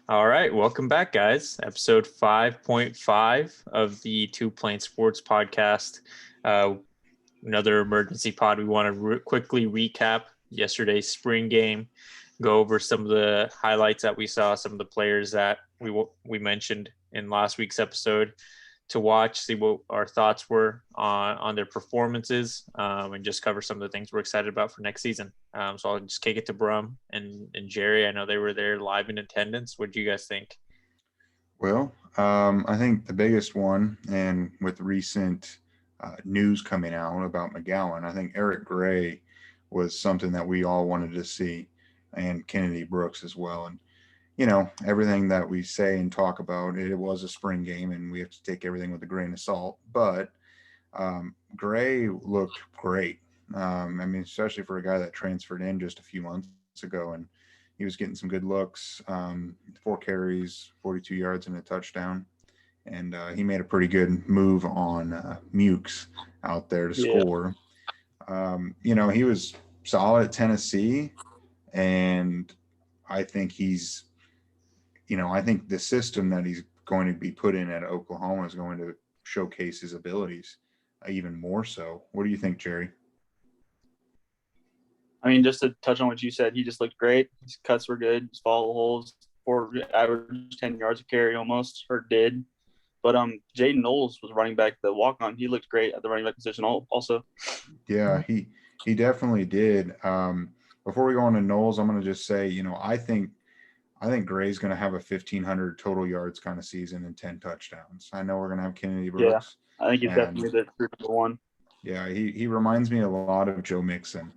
All right, welcome back, guys. Episode 5.5 of the Two Plane Sports podcast. Uh, Another emergency pod. We want to quickly recap yesterday's spring game, go over some of the highlights that we saw, some of the players that we mentioned in last week's episode to watch, see what our thoughts were on their performances, and just cover some of the things we're excited about for next season. So I'll just kick it to Brum and Jerry. I know they were there live in attendance. What do you guys think? Well, I think the biggest one, and with recent news coming out about McGowan, I think Eric Gray was something that we all wanted to see, and Kennedy Brooks as well. And everything that we say and talk about, it was a spring game, and we have to take everything with a grain of salt. But Gray looked great. Especially for a guy that transferred in just a few months ago, and he was getting some good looks. 4 carries, 42 yards, and a touchdown. And he made a pretty good move on Mukes out there to Yeah, score. He was solid at Tennessee, and I think I think the system that he's going to be put in at Oklahoma is going to showcase his abilities even more so. What do you think, Jerry? I mean, just to touch on what you said, he just looked great. His cuts were good. His follow holes for average 10 yards of carry almost, or did. But Jaden Knowles was running back the walk on. He looked great at the running back position also. Yeah, he definitely did. Before we go on to Knowles, I'm going to just say, I think Gray's going to have a 1,500 total yards kind of season and 10 touchdowns. I know we're going to have Kennedy Yeah, Brooks, I think he's and definitely the true number one. yeah, he reminds me a lot of Joe Mixon.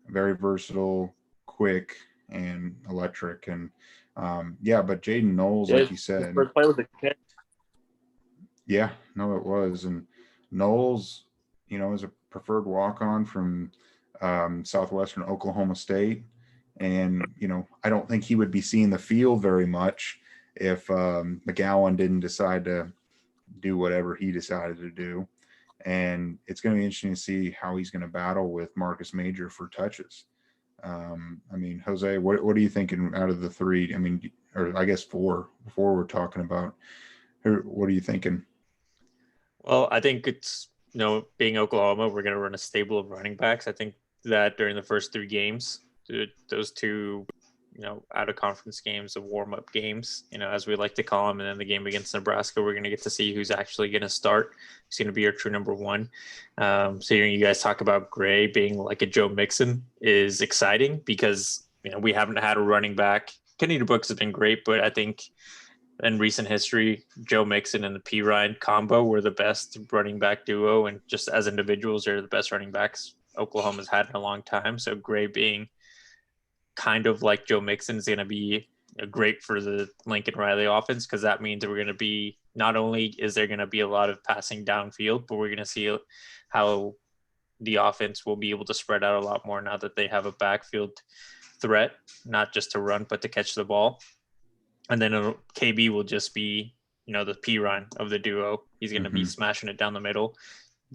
Very versatile, quick, and electric. And but Jaden Knowles, Yeah, like you his said, first play was a catch. yeah, no, it was. And Knowles, is a preferred walk on from Southwestern Oklahoma State. And, I don't think he would be seeing the field very much if McGowan didn't decide to do whatever he decided to do. And it's going to be interesting to see how he's going to battle with Marcus Major for touches. Jose, what are you thinking out of the three? Or I guess four. Before we're talking about, what are you thinking? Well, I think it's, being Oklahoma, we're going to run a stable of running backs. I think that during the first three games, those two, out of conference games, the warm up games, as we like to call them, and then the game against Nebraska, we're going to get to see who's actually going to start. Who's going to be our true number one. So hearing you guys talk about Gray being like a Joe Mixon is exciting because, we haven't had a running back. Kennedy Brooks has been great, but I think in recent history, Joe Mixon and the P. Ryan combo were the best running back duo, and just as individuals, they're the best running backs Oklahoma's had in a long time. So Gray being kind of like Joe Mixon is going to be great for the Lincoln Riley offense because that means we're going to be not only is there going to be a lot of passing downfield, but we're going to see how the offense will be able to spread out a lot more now that they have a backfield threat, not just to run, but to catch the ball. And then KB will just be, the P run of the duo. He's going to be smashing it down the middle,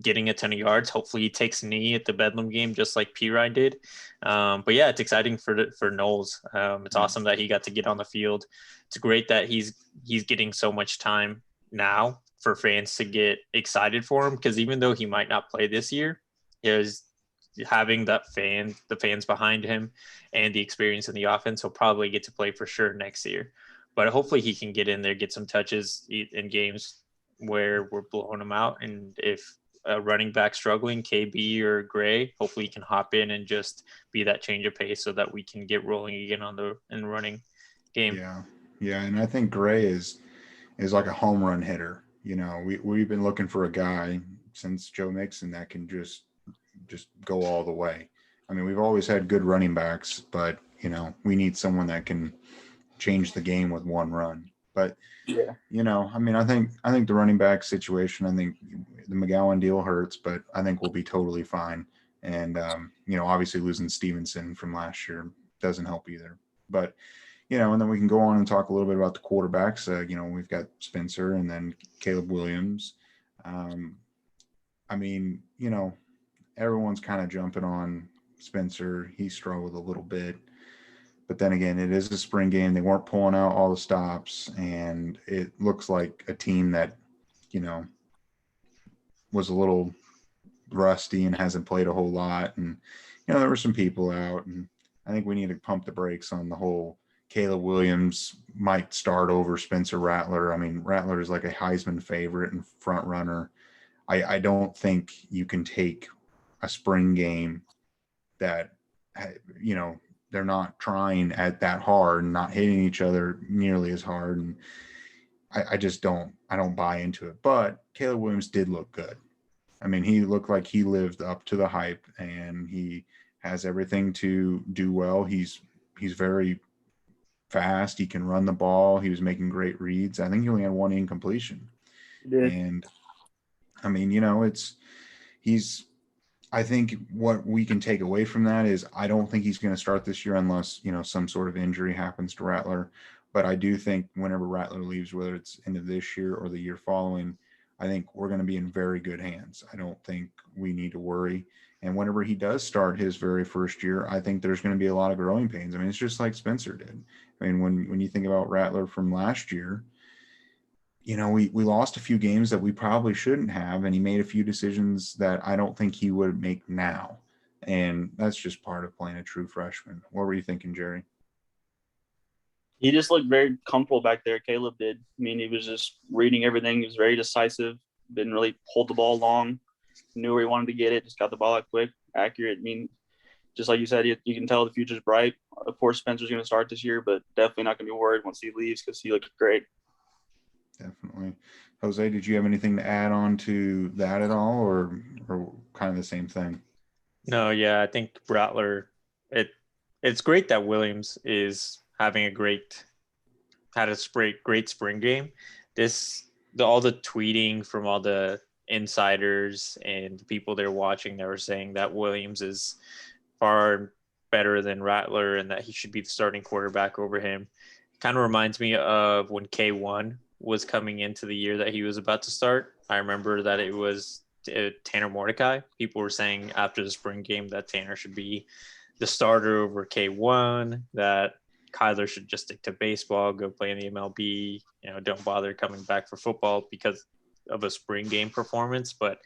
getting a ton of yards. Hopefully he takes a knee at the Bedlam game, just like P Ryan did. But yeah, it's exciting for Knowles. It's awesome that he got to get on the field. It's great that he's getting so much time now for fans to get excited for him. Cause even though he might not play this year, is having the fans behind him and the experience in the offense, he'll probably get to play for sure next year. But hopefully he can get in there, get some touches in games where we're blowing him out. And if a running back struggling, KB or Gray, hopefully he can hop in and just be that change of pace so that we can get rolling again in the running game. Yeah, and I think Gray is like a home run hitter. We've been looking for a guy since Joe Mixon that can just go all the way. We've always had good running backs, but we need someone that can change the game with one run. But yeah, I think the running back situation, I think the McGowan deal hurts, but I think we'll be totally fine. And obviously losing Stevenson from last year doesn't help either. But and then we can go on and talk a little bit about the quarterbacks. We've got Spencer and then Caleb Williams. I mean, everyone's kind of jumping on Spencer. He struggled a little bit. But then again, it is a spring game. They weren't pulling out all the stops, and it looks like a team that, you know, was a little rusty and hasn't played a whole lot. And, there were some people out, and I think we need to pump the brakes on the whole Caleb Williams might start over Spencer Rattler. I mean, Rattler is like a Heisman favorite and front runner. I don't think you can take a spring game that, they're not trying at that hard and not hitting each other nearly as hard. And I just I don't buy into it. But Caleb Williams did look good. I mean, he looked like he lived up to the hype, and he has everything to do well. He's very fast. He can run the ball. He was making great reads. I think he only had one incompletion. And I mean, I think what we can take away from that is I don't think he's going to start this year unless, some sort of injury happens to Rattler. But I do think whenever Rattler leaves, whether it's end of this year or the year following, I think we're going to be in very good hands. I don't think we need to worry. And whenever he does start his very first year, I think there's going to be a lot of growing pains. I mean, it's just like Spencer did. I mean, when you think about Rattler from last year, we lost a few games that we probably shouldn't have, and he made a few decisions that I don't think he would make now. And that's just part of playing a true freshman. What were you thinking, Jerry? He just looked very comfortable back there. Caleb did. I mean, he was just reading everything. He was very decisive. Didn't really hold the ball long. Knew where he wanted to get it. Just got the ball out quick, accurate. I mean, just like you said, you can tell the future's bright. Of course, Spencer's going to start this year, but definitely not going to be worried once he leaves because he looked great. Definitely. Jose, did you have anything to add on to that at all, or kind of the same thing? No, yeah, I think Rattler. It's great that Williams is having great spring game. All the tweeting from all the insiders and the people they're watching that were saying that Williams is far better than Rattler and that he should be the starting quarterback over him. Kind of reminds me of when K1 was coming into the year that he was about to start. I remember that it was Tanner Mordecai. People were saying after the spring game that Tanner should be the starter over K1, that Kyler should just stick to baseball, go play in the MLB, don't bother coming back for football because of a spring game performance. But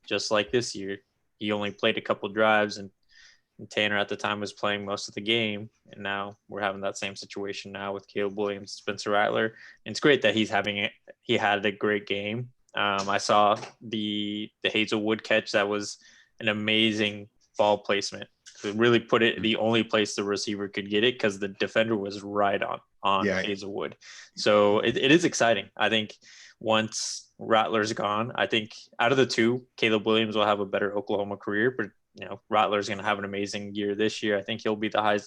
just like this year, he only played a couple drives, and Tanner at the time was playing most of the game. And now we're having that same situation now with Caleb Williams, Spencer Rattler. And it's great that he had a great game. I saw the Hazelwood catch. That was an amazing ball placement. To really put it the only place the receiver could get it, because the defender was right on Hazelwood. So it is exciting. I think once Rattler's gone, I think out of the two, Caleb Williams will have a better Oklahoma career, but Rattler's going to have an amazing year this year. I think he'll be a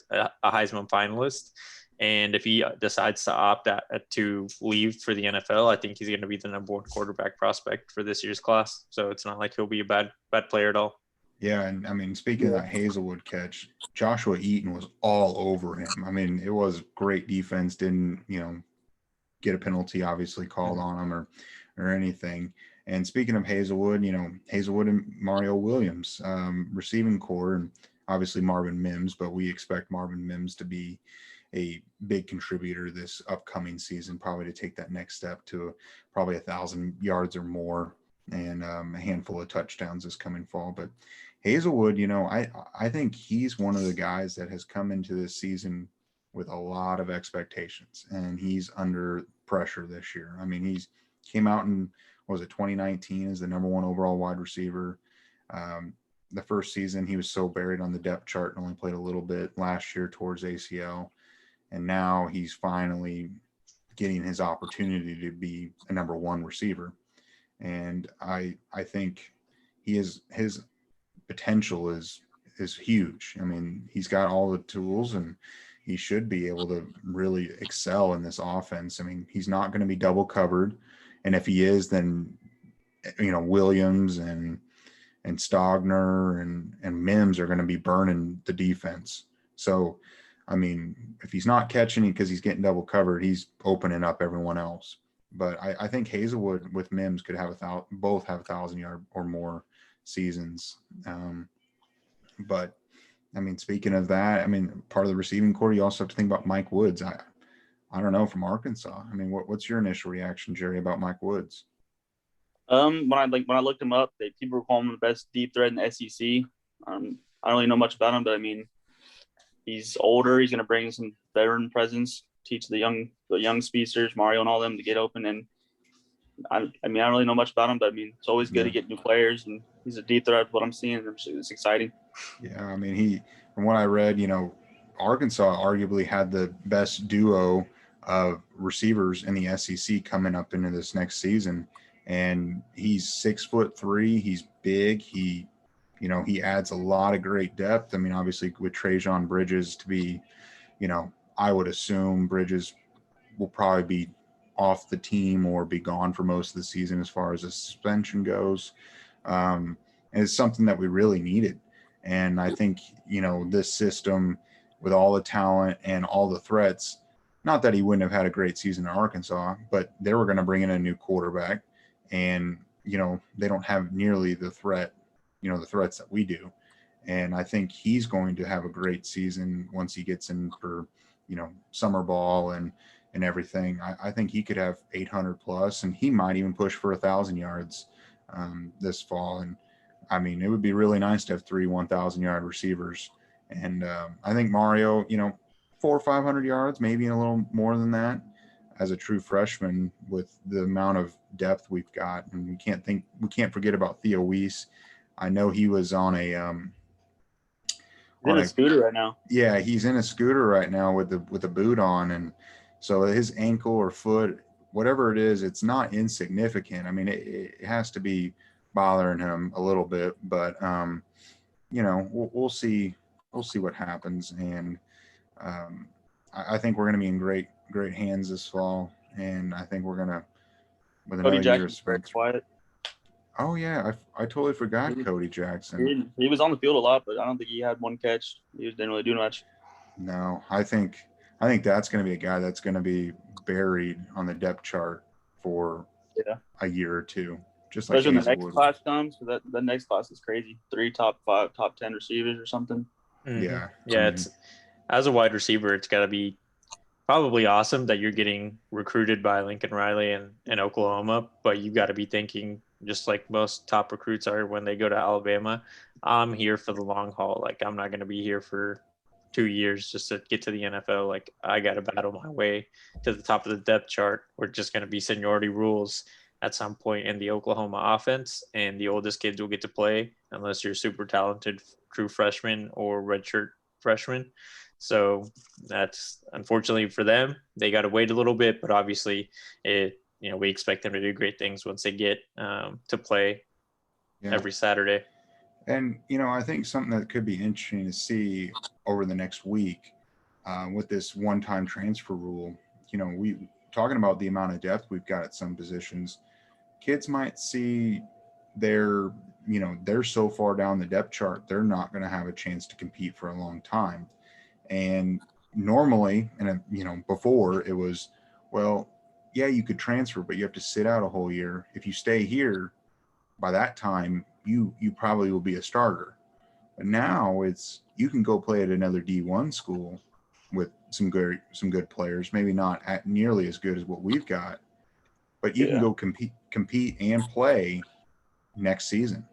Heisman finalist. And if he decides to opt to leave for the NFL, I think he's going to be the number one quarterback prospect for this year's class. So it's not like he'll be a bad player at all. Yeah, and I mean, speaking of that Hazelwood catch, Joshua Eaton was all over him. I mean, it was great defense. Didn't get a penalty obviously called on him or anything. And speaking of Hazelwood, Hazelwood and Mario Williams, receiving core, and obviously Marvin Mims, but we expect Marvin Mims to be a big contributor this upcoming season, probably to take that next step to probably 1,000 yards or more, and a handful of touchdowns this coming fall. But Hazelwood, I think he's one of the guys that has come into this season with a lot of expectations, and he's under pressure this year. I mean, he's came out in, 2019 as the number one overall wide receiver. The first season, he was so buried on the depth chart and only played a little bit last year towards ACL. And now he's finally getting his opportunity to be a number one receiver. And I think his potential is huge. I mean, he's got all the tools, and he should be able to really excel in this offense. I mean, he's not going to be double covered. And if he is, then, Williams and Stogner and Mims are going to be burning the defense. So, I mean, if he's not catching it because he's getting double covered, he's opening up everyone else. But I think Hazelwood with Mims could have both have 1,000-yard or more seasons. But I mean, speaking of that, I mean, part of the receiving core, you also have to think about Mike Woods. I don't know, from Arkansas. I mean, what's your initial reaction, Jerry, about Mike Woods? When I looked him up, people were calling him the best deep threat in the SEC. I don't really know much about him, but I mean, he's older. He's going to bring some veteran presence, teach the young speedsters, Mario and all them to get open. And I mean, I don't really know much about him, but I mean, it's always good to get new players, and he's a deep threat. What I'm seeing, it's exciting. Yeah, I mean, from what I read, Arkansas arguably had the best duo of receivers in the SEC coming up into this next season. And he's 6'3". He's big. He adds a lot of great depth. I mean, obviously with Trajan Bridges to be, I would assume Bridges will probably be off the team or be gone for most of the season as far as the suspension goes. And it's something that we really needed. And I think, this system with all the talent and all the threats, not that he wouldn't have had a great season in Arkansas, but they were going to bring in a new quarterback. And, they don't have nearly the threats that we do. And I think he's going to have a great season once he gets in for, summer ball and everything. I think he could have 800 plus, and he might even push for 1,000 yards this fall. And I mean, it would be really nice to have 3 1,000-yard receivers. And I think Mario, 400 or 500 yards, maybe a little more than that, as a true freshman with the amount of depth we've got. And we can't forget about Theo Weiss. I know he was on He's in a scooter right now. Yeah, he's in a scooter right now with a boot on, and so his ankle or foot, whatever it is, it's not insignificant. I mean, it has to be bothering him a little bit, but we'll see. We'll see what happens, and I think we're going to be in great hands this fall, and I think we're going to, with Cody another year of Jackson's very Spencer. quiet. Oh yeah, I totally forgot Cody Jackson. He was on the field a lot, but I don't think he had one catch. He didn't really do much. No, I think that's going to be a guy that's going to be buried on the depth chart for a year or two, just like especially when the next Hazelwood. class comes. So the next class is crazy. 3 top 5, top 10 receivers or something. Mm-hmm. Yeah, yeah. I mean, it's as a wide receiver, it's got to be probably awesome that you're getting recruited by Lincoln Riley in Oklahoma, but you got to be thinking, just like most top recruits are when they go to Alabama, I'm here for the long haul. Like, I'm not going to be here for 2 years just to get to the NFL. Like, I got to battle my way to the top of the depth chart. We're just going to be seniority rules at some point in the Oklahoma offense, and the oldest kids will get to play unless you're super talented true freshman or redshirt freshman. So that's unfortunately for them. They got to wait a little bit, but obviously we expect them to do great things once they get to play every Saturday. And, I think something that could be interesting to see over the next week with this one-time transfer rule, we talking about the amount of depth we've got at some positions, kids might see they're so far down the depth chart, they're not going to have a chance to compete for a long time. And normally, before it was, well, yeah, you could transfer, but you have to sit out a whole year. If you stay here, by that time, you probably will be a starter. But now you can go play at another D1 school with some good players, maybe not at nearly as good as what we've got, but you can go compete and play next season.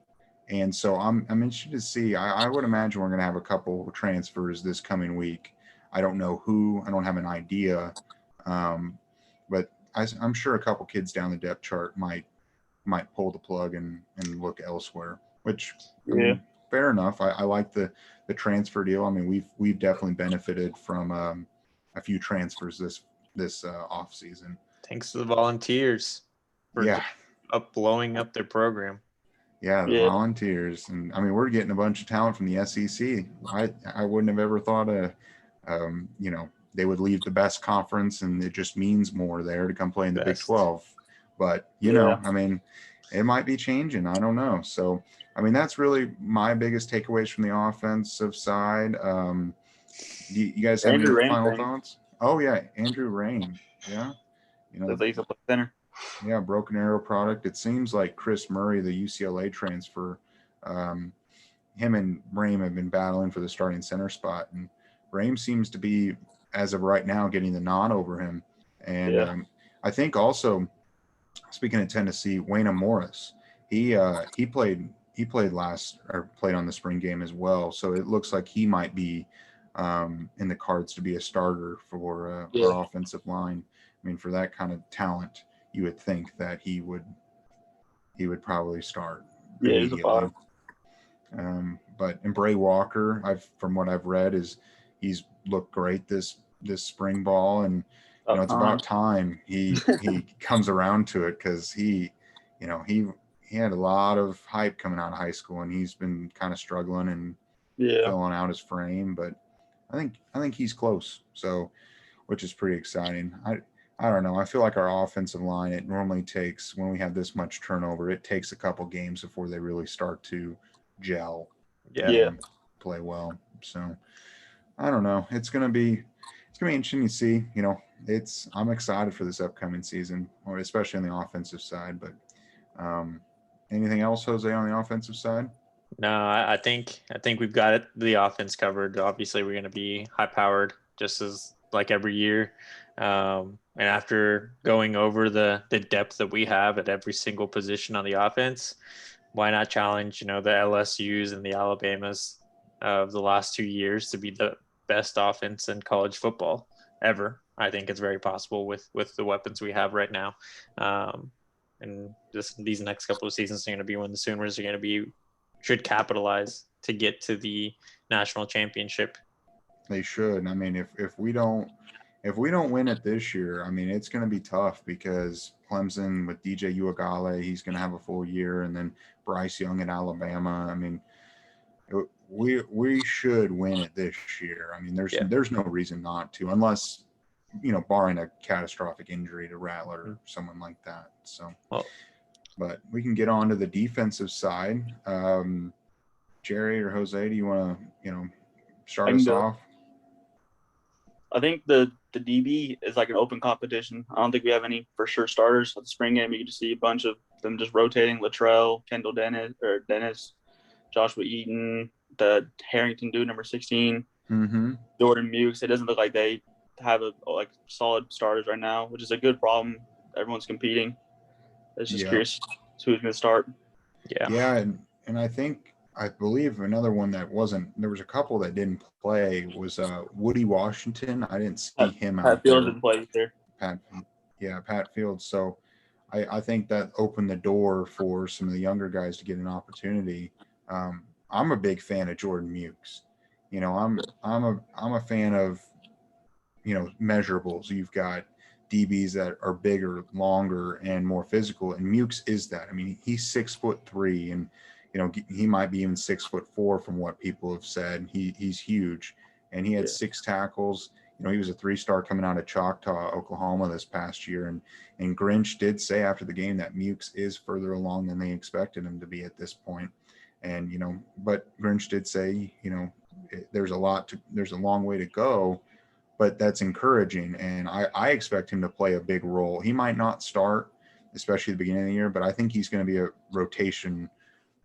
And so I'm interested to see. I would imagine we're going to have a couple of transfers this coming week. I don't know who. I don't have an idea. But I'm sure a couple kids down the depth chart might pull the plug and look elsewhere, which I mean, fair enough. I like the transfer deal. I mean, we've definitely benefited from a few transfers this off season. Thanks to the Volunteers for blowing up their program. Yeah, the Volunteers. And I mean, we're getting a bunch of talent from the SEC. I wouldn't have ever thought they would leave the best conference and it just means more there to come play in the Big 12. But, I mean, it might be changing. I don't know. So, I mean, that's really my biggest takeaways from the offensive side. You guys have any final thoughts? Oh, yeah, Andrew Rain. Yeah. Center. Yeah, Broken Arrow product. It seems like Chris Murray, the UCLA transfer, him and Brum have been battling for the starting center spot, and Brum seems to be, as of right now, getting the nod over him. And I think also, speaking of Tennessee, Wayne Morris, he played on the spring game as well. So it looks like he might be in the cards to be a starter for our offensive line. I mean, for that kind of talent, you would think that he would probably start he's a immediately. five. But and Bray Walker, from what I've read, he's looked great this spring ball, and it's about time he comes around to it, because he had a lot of hype coming out of high school, and he's been kind of struggling and filling out his frame. But I think he's close, so which is pretty exciting. I don't know. I feel like our offensive line, it normally takes, when we have this much turnover, it takes a couple games before they really start to gel and play well. So I don't know. It's gonna be interesting to see. I'm excited for this upcoming season, or especially on the offensive side. But anything else, Jose, on the offensive side? No, I think we've got the offense covered. Obviously, we're going to be high powered, just as like every year. And after going over the depth that we have at every single position on the offense, why not challenge, the LSUs and the Alabamas of the last 2 years to be the best offense in college football ever? I think it's very possible with the weapons we have right now. And these next couple of seasons are going to be when the Sooners are going to should capitalize to get to the national championship. They should. I mean, if we don't win it this year, I mean, it's going to be tough, because Clemson with DJ Uiagalelei, he's going to have a full year, and then Bryce Young at Alabama. I mean, we should win it this year. I mean, there's no reason not to, unless barring a catastrophic injury to Rattler or someone like that. So, but we can get on to the defensive side. Jerry or Jose, do you want to start us off? I think the DB is like an open competition. I don't think we have any for sure starters at the spring game. You can just see a bunch of them just rotating: Latrell, Kendall Dennis, Joshua Eaton, the Harrington dude, number 16, Jordan Mukes. It doesn't look like they have solid starters right now, which is a good problem. Everyone's competing. It's just curious who's going to start. Yeah, and I believe another one that wasn't. There was a couple that didn't play. Was Woody Washington. I didn't see him out there. Pat Fields didn't play either. Pat Fields. So I think that opened the door for some of the younger guys to get an opportunity. I'm a big fan of Jordan Mukes. I'm a fan of measurables. You've got DBs that are bigger, longer, and more physical, and Mukes is that. I mean, he's 6'3", and he might be even 6'4" from what people have said. He's huge, and he had 6 tackles. He was a 3-star coming out of Choctaw, Oklahoma this past year, and Grinch did say after the game that Mukes is further along than they expected him to be at this point. And but Grinch did say there's a long way to go, but that's encouraging, and I expect him to play a big role. He might not start, especially at the beginning of the year, but I think he's going to be a rotation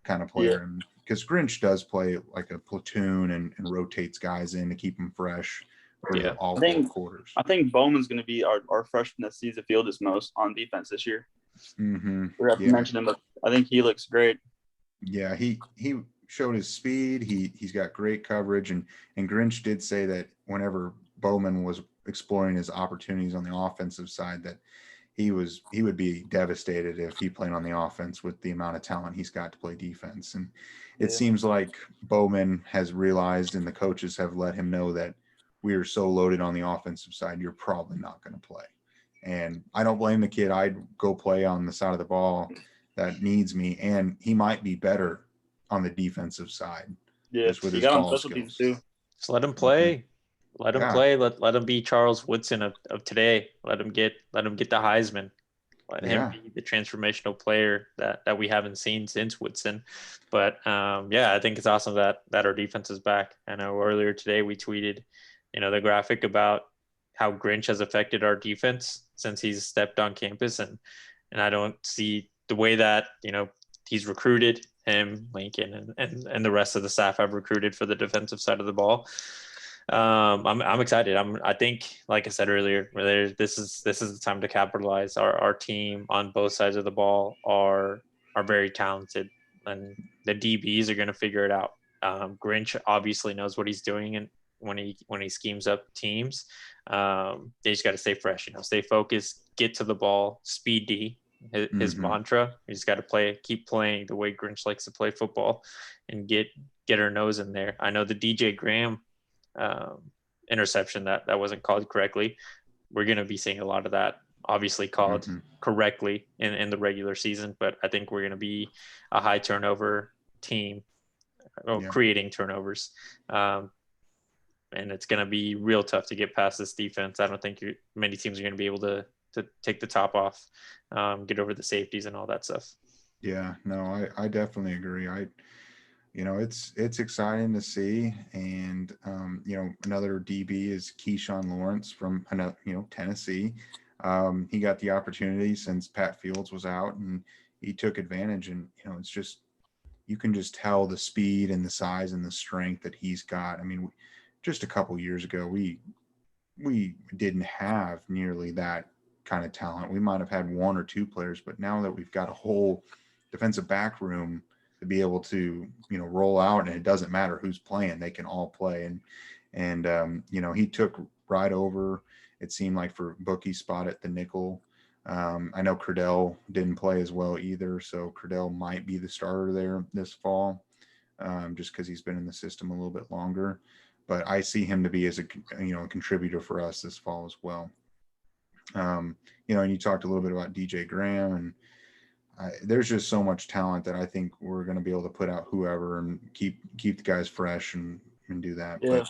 kind of player, because Grinch does play like a platoon and rotates guys in to keep them fresh for all 4 quarters. I think Bowman's going to be our freshman that sees the field as most on defense this year. Mm-hmm. We have to mention him, but I think he looks great. Yeah, he showed his speed. He's got great coverage, and Grinch did say that whenever Bowman was exploring his opportunities on the offensive side, that he would be devastated if he played on the offense with the amount of talent he's got to play defense. And it seems like Bowman has realized, and the coaches have let him know, that we are so loaded on the offensive side, you're probably not going to play. And I don't blame the kid. I'd go play on the side of the ball that needs me, and he might be better on the defensive side. Yeah, just with he his got ball on special teams too. Just let him play. Let him play. Let him be Charles Woodson of today. Let him get the Heisman. Let him be the transformational player that we haven't seen since Woodson. But I think it's awesome that our defense is back. I know earlier today we tweeted, the graphic about how Grinch has affected our defense since he's stepped on campus, and I don't see the way that he's recruited him, Lincoln, and the rest of the staff have recruited for the defensive side of the ball. I'm excited. I think, like I said earlier, this is the time to capitalize. Our team on both sides of the ball are very talented, and the DBs are going to figure it out. Grinch obviously knows what he's doing, and when he schemes up teams, they just got to stay fresh. Stay focused, get to the ball, speed D. His mantra. You just got to keep playing the way Grinch likes to play football, and get our nose in there. I know the DJ Graham interception that wasn't called correctly. We're going to be seeing a lot of that, obviously called correctly in the regular season, but I think we're going to be a high turnover team, creating turnovers. And it's going to be real tough to get past this defense. I don't think many teams are going to be able to take the top off, get over the safeties and all that stuff. Yeah, no, I definitely agree. It's exciting to see. And, another DB is Keyshawn Lawrence from, Tennessee. He got the opportunity since Pat Fields was out, and he took advantage. And, it's just, you can just tell the speed and the size and the strength that he's got. I mean, just a couple years ago, we didn't have nearly that kind of talent. We might have had one or two players, but now that we've got a whole defensive back room to be able to, roll out, and it doesn't matter who's playing, they can all play. And he took right over, it seemed like, for Bookie's spot at the nickel. I know Cradell didn't play as well either, so Cradell might be the starter there this fall, just because he's been in the system a little bit longer. But I see him to be as a contributor for us this fall as well. And you talked a little bit about DJ Graham, and there's just so much talent that I think we're going to be able to put out whoever and keep the guys fresh and do that. Yeah.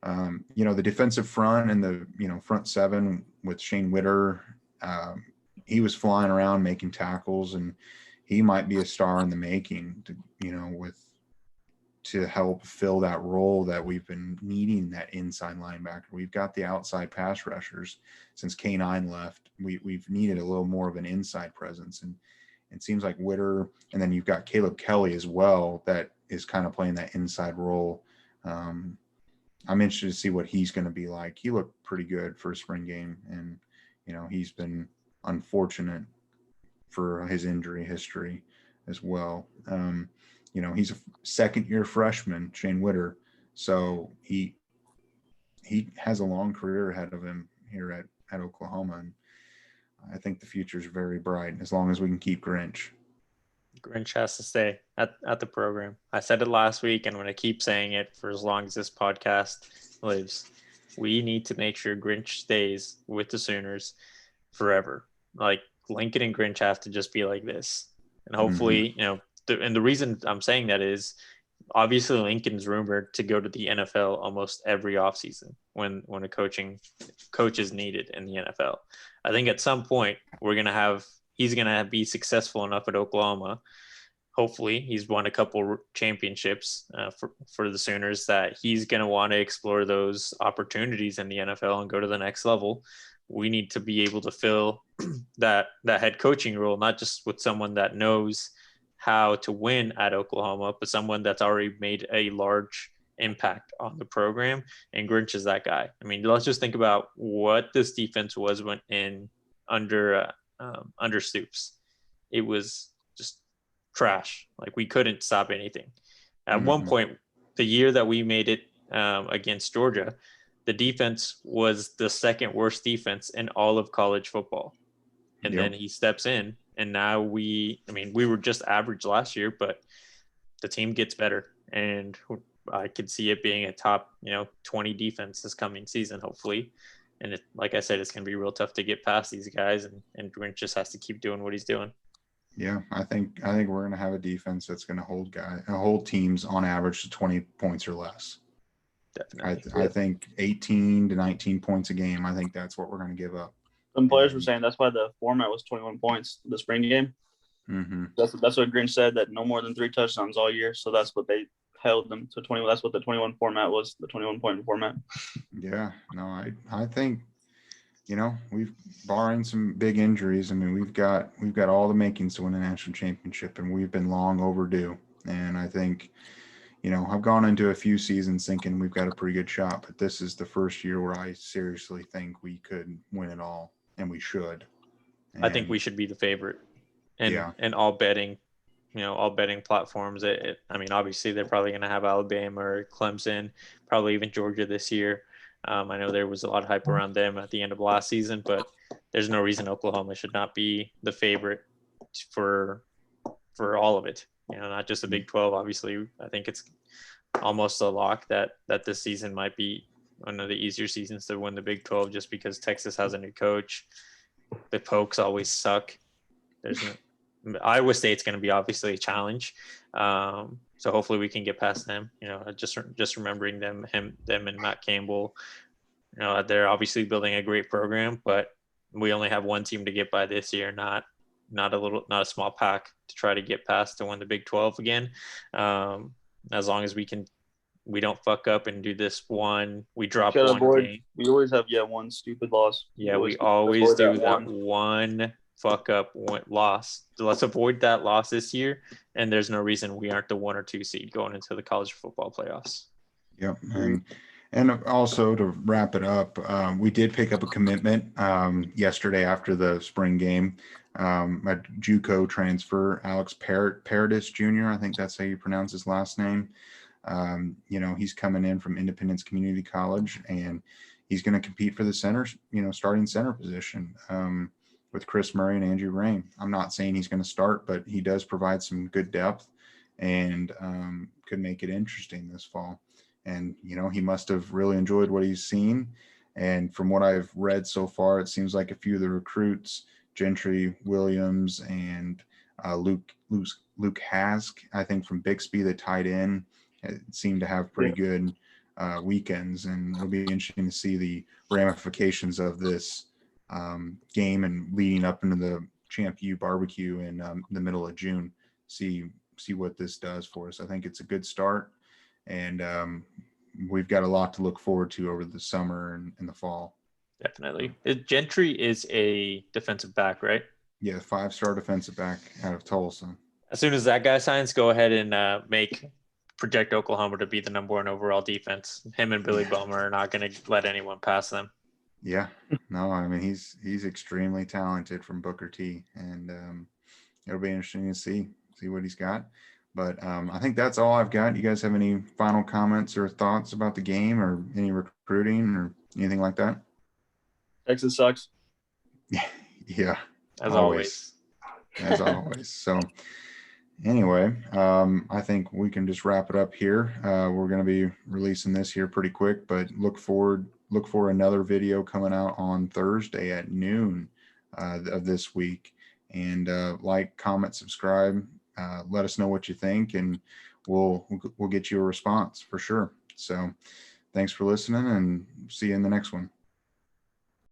But the defensive front and the front seven with Shane Witter, he was flying around making tackles, and he might be a star in the making to help fill that role that we've been needing, that inside linebacker. We've got the outside pass rushers since K9 left. We've needed a little more of an inside presence, and it seems like Witter, and then you've got Caleb Kelly as well that is kind of playing that inside role. I'm interested to see what he's going to be like. He looked pretty good for a spring game, and he's been unfortunate for his injury history as well. He's a second-year freshman, Shane Witter, so he has a long career ahead of him here at Oklahoma, and I think the future is very bright as long as we can keep Grinch. Grinch has to stay at the program. I said it last week, and I'm going to keep saying it for as long as this podcast lives. We need to make sure Grinch stays with the Sooners forever. Like, Lincoln and Grinch have to just be like this, and hopefully, and the reason I'm saying that is obviously Lincoln's rumored to go to the NFL almost every offseason when a coach is needed in the NFL. I think at some point he's going to be successful enough at Oklahoma. Hopefully he's won a couple championships for the Sooners that he's going to want to explore those opportunities in the NFL and go to the next level. We need to be able to fill that head coaching role, not just with someone that knows how to win at Oklahoma, but someone that's already made a large impact on the program. And Grinch is that guy. I mean, let's just think about what this defense was when under Stoops. It was just trash. Like, we couldn't stop anything. At one point, the year that we made it against Georgia, the defense was the second worst defense in all of college football. And then he steps in, and now we were just average last year, but the team gets better, and I could see it being a top 20 defense this coming season, hopefully. And like I said, it's going to be real tough to get past these guys, and Grinch just has to keep doing what he's doing. Yeah, I think we're going to have a defense that's going to hold teams on average to 20 points or less. Definitely. I think 18 to 19 points a game. I think that's what we're going to give up. Some players were saying that's why the format was 21 points the spring game. Mm-hmm. That's what Grinch said, that no more than 3 touchdowns all year. So that's what they held them to 21. That's what the 21 format was, the 21-point format. Yeah, no, I think we've barring some big injuries. I mean, we've got all the makings to win a national championship, and we've been long overdue. And I think, I've gone into a few seasons thinking we've got a pretty good shot, but this is the first year where I seriously think we could win it all, and we should. I think we And should be the favorite, and yeah, all betting, all betting platforms. I mean, obviously they're probably going to have Alabama or Clemson, probably even Georgia this year. I know there was a lot of hype around them at the end of last season, but there's no reason Oklahoma should not be the favorite for all of it. Not just the Big 12. Obviously, I think it's almost a lock that this season might be one of the easier seasons to win the Big 12, just because Texas has a new coach. The Pokes always suck. There's no Iowa State's going to be obviously a challenge. So hopefully we can get past them. Just remembering them and Matt Campbell. They're obviously building a great program, but we only have one team to get by this year, not a small pack to try to get past to win the Big 12 again. As long as we don't fuck up and do this one, we drop one game. We always have one stupid loss. Yeah, we always do that one fuck up loss. Let's avoid that loss this year, and there's no reason we aren't the 1 or 2 seed going into the college football playoffs. Yep. And also to wrap it up, we did pick up a commitment yesterday after the spring game. A JUCO transfer, Alex Paradis Jr. I think that's how you pronounce his last name. He's coming in from Independence Community College, and he's going to compete for the center, starting center position with Chris Murray and Andrew Rain. I'm not saying he's going to start, but he does provide some good depth and could make it interesting this fall. And, he must have really enjoyed what he's seen. And from what I've read so far, it seems like a few of the recruits, Gentry, Williams, and Luke Hask, I think from Bixby, the tight end, seemed to have pretty good weekends. And it'll be interesting to see the ramifications of this game and leading up into the Champ U barbecue in the middle of June. See what this does for us. I think it's a good start, and we've got a lot to look forward to over the summer and the fall. Definitely. Gentry is a defensive back, right? Yeah, 5-star defensive back out of Tulsa. As soon as that guy signs, go ahead and project Oklahoma to be the number 1 overall defense. Him and Billy Bowman are not going to let anyone pass them. Yeah, no, I mean he's extremely talented from Booker T, and it'll be interesting to see what he's got. But I think that's all I've got. You guys have any final comments or thoughts about the game, or any recruiting or anything like that? Texas sucks. Yeah, as always. As always. So anyway, I think we can just wrap it up here. We're going to be releasing this here pretty quick, but look for another video coming out on Thursday at noon of this week. And like, comment, subscribe. Let us know what you think, and we'll get you a response for sure. So thanks for listening, and see you in the next one.